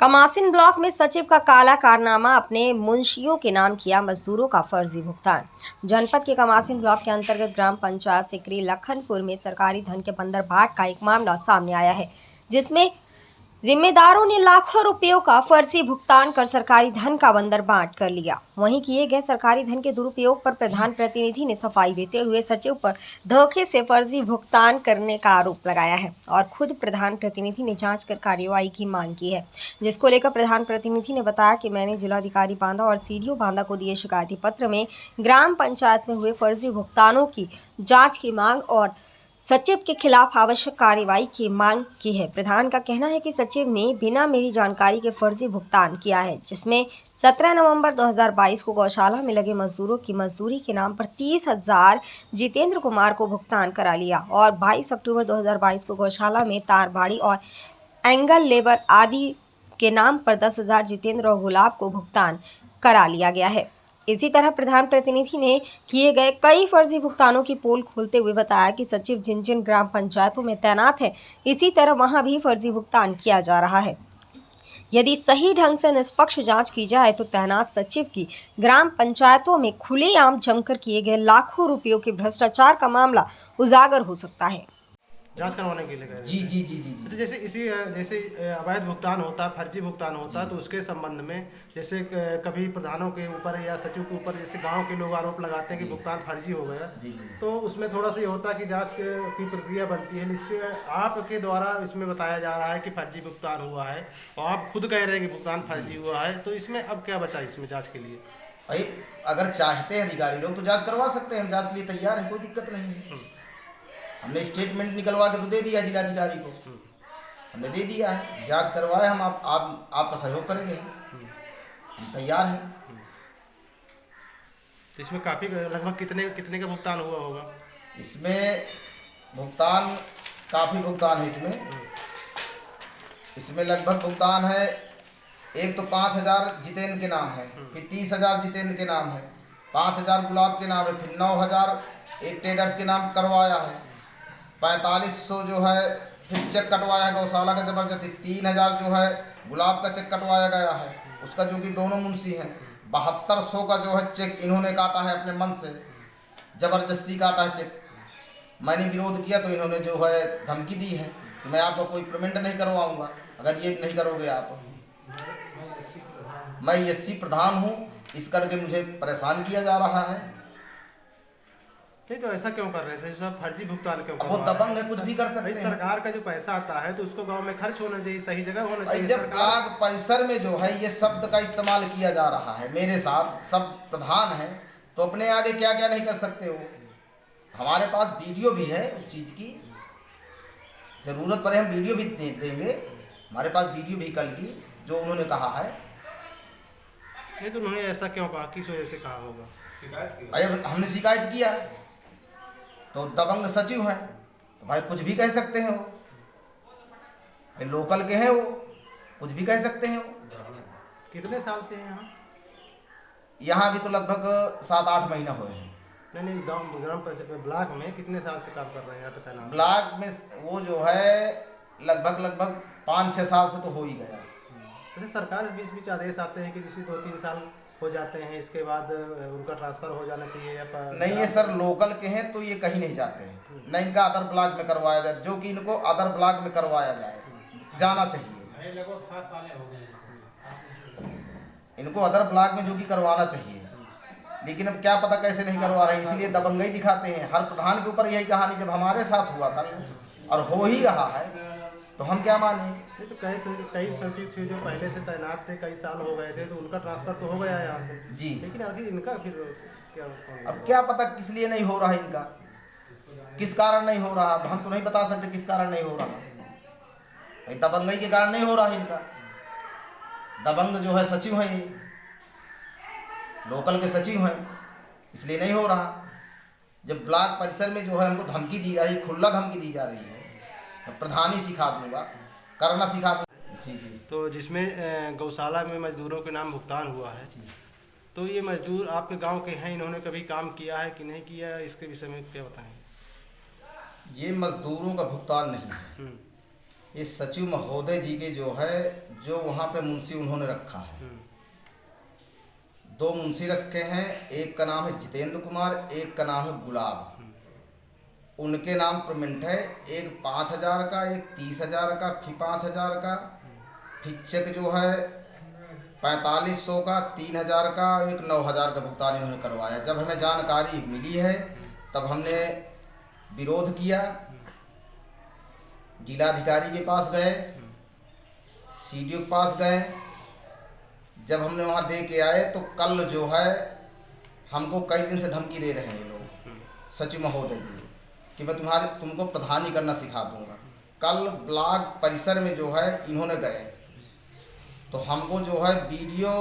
Kamasin block में सचिव का काला कारनामा, अपने मुंशियों के नाम किया मजदूरों का फर्जी भुगतान। जनपद के कमासिन ब्लॉक के अंतर्गत ग्राम पंचायत सिकरी लखनपुर में सरकारी धन के बंदरबाट का एक मामला सामने आया है, जिसमें जिम्मेदारों ने लाखों रुपयों का फर्जी भुगतान कर सरकारी धन का बंदरबाट कर लिया। वहीं किए गए सरकारी धन के दुरुपयोग पर प्रधान प्रतिनिधि ने सफाई देते हुए सचिव पर धोखे से फर्जी भुगतान करने का आरोप लगाया है और खुद प्रधान प्रतिनिधि ने जांच कर कार्रवाई की मांग की है, जिसको लेकर प्रधान प्रतिनिधि ने बताया कि मैंने जिलाधिकारी बांदा और सीडीओ बांदा को दिए शिकायती पत्र में ग्राम पंचायत में हुए फर्जी भुगतानों की जाँच की मांग और सचिव के खिलाफ आवश्यक कार्रवाई की मांग की है। प्रधान का कहना है कि सचिव ने बिना मेरी जानकारी के फर्जी भुगतान किया है, जिसमें 17 नवंबर 2022 को गौशाला में लगे मजदूरों की मजदूरी के नाम पर 30,000 जितेंद्र कुमार को भुगतान करा लिया और 22 अक्टूबर 2022 को गौशाला में तारबाड़ी और एंगल लेबर आदि के नाम पर 10,000 जितेंद्र और गुलाब को भुगतान करा लिया गया है। इसी तरह प्रधान प्रतिनिधि ने किए गए कई फर्जी भुगतानों की पोल खोलते हुए बताया कि सचिव जिन जिन ग्राम पंचायतों में तैनात है, इसी तरह वहां भी फर्जी भुगतान किया जा रहा है। यदि सही ढंग से निष्पक्ष जांच की जाए तो तैनात सचिव की ग्राम पंचायतों में खुलेआम जमकर किए गए लाखों रुपयों के भ्रष्टाचार का मामला उजागर हो सकता है। जांच करवाने के लिए गए जी जी जी जी तो जैसे अवैध भुगतान होता है, फर्जी भुगतान होता है, तो उसके संबंध में जैसे कभी प्रधानों के ऊपर या सचिव के ऊपर जैसे गांव के लोग आरोप लगाते हैं कि भुगतान फर्जी हो गया, तो उसमें थोड़ा सा ये होता है कि जांच की प्रक्रिया बनती है। इसके आपके द्वारा इसमें बताया जा रहा है कि फर्जी भुगतान हुआ है और आप खुद कह रहे हैं कि भुगतान फर्जी हुआ है, तो इसमें अब क्या बचा इसमें जाँच के लिए? भाई अगर चाहते हैं अधिकारी लोग तो जांच करवा सकते हैं, हम जांच के लिए तैयार हैं, कोई दिक्कत नहीं है। हमने स्टेटमेंट निकलवा के तो दे दिया जिलाधिकारी को, हमने दे दिया है, जांच करवाए हम। आपका सहयोग करेंगे, हम तैयार हैं। तो इसमें काफ़ी लगभग कितने का भुगतान हुआ होगा? इसमें भुगतान काफ़ी भुगतान है। इसमें लगभग भुगतान है, एक तो 5,000 जितेंद्र के नाम है, फिर 30,000 जितेंद्र के नाम है, 5,000 गुलाब के नाम है, फिर 9,000 एक ट्रेडर्स के नाम करवाया है, 4500 जो है फिर चेक कटवाया है गौशाला का जबरदस्ती, 3,000 जो है गुलाब का चेक कटवाया गया है उसका, जो कि दोनों मुंशी हैं। 7200 का जो है चेक इन्होंने काटा है, अपने मन से जबरदस्ती काटा है चेक। मैंने विरोध किया तो इन्होंने जो है धमकी दी है कि मैं आपको कोई पेमेंट नहीं करवाऊंगा अगर ये नहीं करोगे आप। मैं एससी प्रधान हूँ, इस करके मुझे परेशान किया जा रहा है। नहीं तो ऐसा क्यों कर रहे थे? सब फर्जी भुगतान क्यों कर रहे हैं? वो दबंग है, कुछ भी कर सकते हैं। सरकार का जो पैसा आता है तो उसको गांव में खर्च होना चाहिए, सही जगह होना चाहिए। जब ब्लॉक परिसर में जो है ये शब्द का इस्तेमाल किया जा रहा है, मेरे साथ सब प्रधान हैं, तो अपने आगे क्या क्या नहीं कर सकते हो। हमारे पास वीडियो भी है उस चीज़ की, ज़रूरत पड़े हम वीडियो भी देंगे। हमारे पास वीडियो भी कल की जो उन्होंने कहा है। नहीं तो उन्होंने ऐसा क्यों कहा, किस वजह से कहा होगा? शिकायत हमने शिकायत किया तो दबंग सचिव हैं, तो भाई कुछ भी कह सकते हैं। वो लोकल के हैं, वो कुछ भी कह सकते हैं। वो कितने साल से हैं यहाँ भी तो लगभग 7-8 महीना हुए हैं। नहीं ग्राम पंचायत ब्लॉक में कितने साल से काम कर रहे हैं? पता ना। ब्लॉक में वो जो है लगभग 5-6 साल से तो हो ही गया। जैसे सरकार बीच आदेश आते हैं कि जैसे 2-3 साल हो जाते हैं, इसके बाद उनका ट्रांसफर हो जाना चाहिए या नहीं है सर, लोकल के हैं तो ये कहीं नहीं जाते हैं, न इनका अदर ब्लॉक में करवाया जाए, जो कि इनको अदर ब्लॉक में करवाया जाए, जाना चाहिए। लगभग 7 साल हो गए इनको अदर ब्लॉक में जो कि करवाना चाहिए, लेकिन अब क्या पता कैसे नहीं करवा रहे, इसीलिए दबंगई दिखाते हैं। हर प्रधान के ऊपर यही कहानी जब हमारे साथ हुआ था और हो ही रहा है तो हम क्या माने। नहीं तो कई सचिव थे जो पहले से तैनात थे, कई साल हो गए थे, तो उनका ट्रांसफर तो हो गया यहाँ से जी, लेकिन आखिर इनका फिर क्या? अब क्या पता किस लिए नहीं हो रहा है, इनका किस कारण नहीं हो रहा, हम तो नहीं बता सकते किस कारण नहीं हो रहा। दबंगई के कारण नहीं हो रहा है इनका। दबंग जो है सचिव हैं, ये लोकल के सचिव हैं, इसलिए नहीं हो रहा। जब ब्लॉक परिसर में जो है हमको धमकी दी जा रही, खुला धमकी दी जा रही है, प्रधान ही सिखा दूंगा, करना सिखा दूंगा। जी जी। तो जिसमें गौशाला में मजदूरों के नाम भुगतान हुआ है, तो ये मजदूर आपके गांव के हैं, इन्होंने कभी काम किया है कि नहीं किया है, इसके विषय में क्या बताएं? ये मजदूरों का भुगतान नहीं है, ये सचिव महोदय जी के जो है, जो वहाँ पे मुंशी उन्होंने रखा है, 2 मुंशी रखे हैं। एक का नाम है जितेंद्र कुमार, एक का नाम है गुलाब। उनके नाम पर मिंट है, एक 5,000 का, एक 30,000 का, फिर 5,000 का, फिर चेक जो है 4500 का, 3,000 का, एक 9,000 का भुगतान इन्होंने करवाया। जब हमें जानकारी मिली है तब हमने विरोध किया, जिलाधिकारी के पास गए, सीडीओ के पास गए। जब हमने वहाँ दे के आए तो कल जो है हमको कई दिन से धमकी दे रहे हैं ये लोग, सचिव महोदय जी, कि मैं तुमको प्रधानी करना सिखा दूंगा। कल ब्लॉक परिसर में जो है इन्होंने गए तो हमको जो है वीडियो,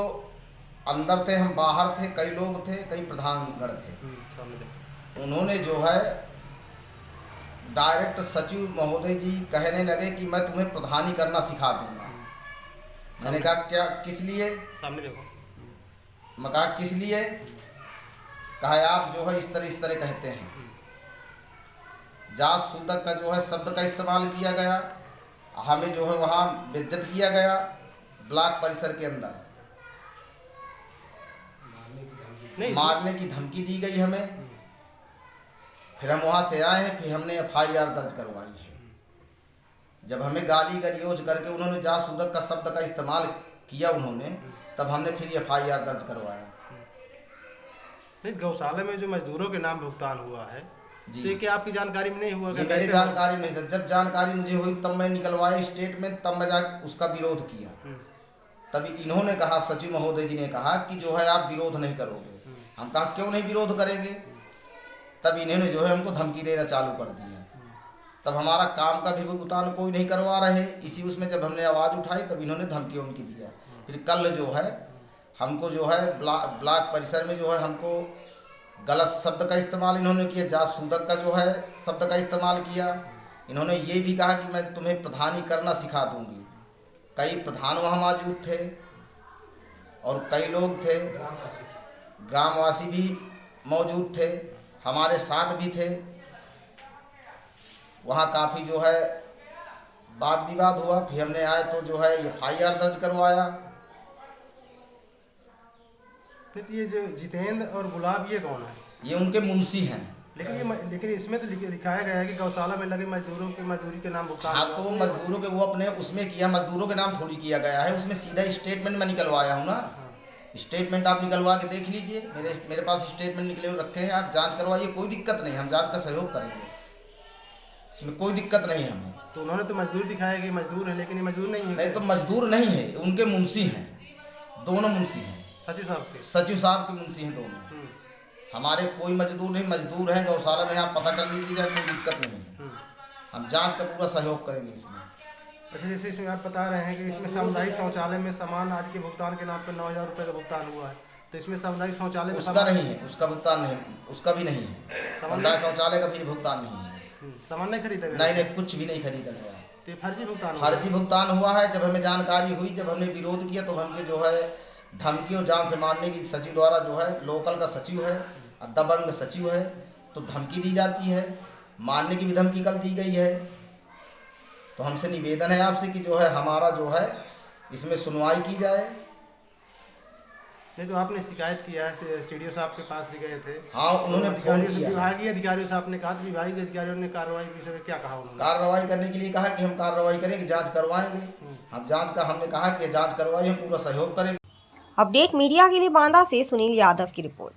अंदर थे, हम बाहर थे, कई लोग थे, कई प्रधानगण थे। उन्होंने जो है डायरेक्ट सचिव महोदय जी कहने लगे कि मैं तुम्हें प्रधानी करना सिखा दूंगा। मैंने कहा क्या, किस लिए? सामने देखो। मैं कहा किस लिए? कहा आप जो है इस तरह कहते हैं। जात सूतक का जो है शब्द का इस्तेमाल किया गया, हमें जो है वहाँ बेइज्जत किया गया ब्लॉक परिसर के अंदर, मारने की धमकी दी गई हमें। फिर हम वहाँ से आए हैं, फिर हमने FIR दर्ज करवाई है। जब हमें गाली गलौज करके उन्होंने जात सूतक का शब्द का इस्तेमाल किया उन्होंने, तब हमने फिर FIR दर्ज करवाया। नहीं, गौशाला में जो मजदूरों के नाम भुगतान हुआ है जी, तो ये क्या आपकी जानकारी में नहीं हुआ? ये मेरी जानकारी नहीं था। जब जानकारी मुझे हुई तब मैं निकलवाया स्टेटमेंट, तब मैं जाकर उसका विरोध किया। तभी इन्होंने कहा, सचिव महोदय जी ने कहा कि जो है आप विरोध नहीं करोगे। हम कहा क्यों नहीं विरोध करेंगे? तब इन्होंने जो है हमको धमकी देना चालू कर दिया। तब हमारा काम का भी भुगतान कोई नहीं करवा रहे। इसी उसमें जब हमने आवाज़ उठाई तब इन्होंने धमकी उनकी दिया। फिर कल जो है हमको जो है ब्लॉक परिसर में जो है हमको गलत शब्द का इस्तेमाल इन्होंने किया, जात सूतक का जो है शब्द का इस्तेमाल किया। इन्होंने ये भी कहा कि मैं तुम्हें प्रधानी करना सिखा दूंगी। कई प्रधान वहाँ मौजूद थे और कई लोग थे, ग्रामवासी भी मौजूद थे, हमारे साथ भी थे। वहाँ काफ़ी जो है वाद विवाद हुआ। फिर हमने आए तो जो है FIR दर्ज करवाया। तो ये जो जितेंद्र और गुलाब, ये कौन है? ये उनके मुंशी हैं। लेकिन इसमें तो दिखाया गया है कि गौशाला में लगे मजदूरों के मजदूरी के नाम भुगतान। हाँ, तो मजदूरों के वो अपने उसमें किया, मजदूरों के नाम थोड़ी किया गया है। उसमें सीधा स्टेटमेंट में निकलवाया हूँ ना। स्टेटमेंट आप निकलवा के देख लीजिए, मेरे पास स्टेटमेंट निकले हुए रखे हैं। आप जांच करवाइए, कोई दिक्कत नहीं, हम जांच का सहयोग करेंगे, इसमें कोई दिक्कत नहीं हमें। तो उन्होंने तो मजदूर दिखाया कि मजदूर है, लेकिन ये मजदूर नहीं है। नहीं, तो मजदूर नहीं है, उनके मुंशी हैं, दोनों मुंशी हैं। सचिव साहब के? सचिव साहब के मुंशी हैं दोनों। हमारे कोई मजदूर नहीं, मजदूर हैं गौशाला में, आप पता कर लीजिएगा, कोई दिक्कत नहीं है। हम जांच का पूरा सहयोग करेंगे इसमें। अच्छा, जैसे इसमें आप बता रहे हैं कि इसमें सामुदायिक शौचालय में सामान आज के भुगतान के नाम पर 9,000 रुपये का भुगतान हुआ है, तो इसमें सामुदायिक शौचालय में उसका नहीं है, उसका भुगतान नहीं, उसका भी नहीं है। सामुदायिक शौचालय का भी भुगतान नहीं है। सामान नहीं खरीदा गया? नहीं, कुछ भी नहीं खरीदा गया। तो ये फर्जी भुगतान? फर्जी भुगतान हुआ है। जब हमें जानकारी हुई, जब हमने विरोध किया, तो हमके जो है धमकी और जान से मारने की सचिव द्वारा जो है, लोकल का सचिव है, दबंग सचिव है, तो धमकी दी जाती है, मारने की भी धमकी कल दी गई है। तो हमसे निवेदन है आपसे कि जो है हमारा जो है इसमें सुनवाई की जाए। नहीं, तो आपने शिकायत किया है, सीडीओ साहब के पास भी गए थे? हाँ, उन्होंने फोन किया। विभागीय अधिकारियों से आपने कहा, तो विभागीय अधिकारियों ने कार्रवाई की विषय में क्या कहा? उन्होंने कार्रवाई करने के लिए कहा कि हम कार्रवाई करेंगे, जांच करवाएंगे। हम जांच का, हमने कहा कि जांच करवाइए, हम पूरा सहयोग करेंगे। अपडेट मीडिया के लिए बांदा से सुनील यादव की रिपोर्ट।